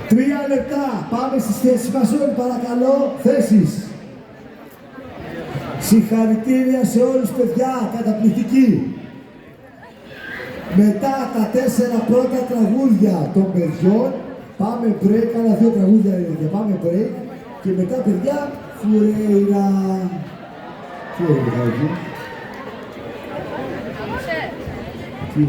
Τρία λεπτά. Πάμε στις θέσεις μας όλοι, παρακαλώ. Θέσεις. Συγχαρητήρια σε όλους, παιδιά. Καταπληκτική. Μετά τα 4 πρώτα τραγούδια των παιδιών, πάμε break, κάνα 2 τραγούδια και πάμε break. Και μετά, παιδιά, Φουρέιρα. Τι έγινε, εκεί. Τι.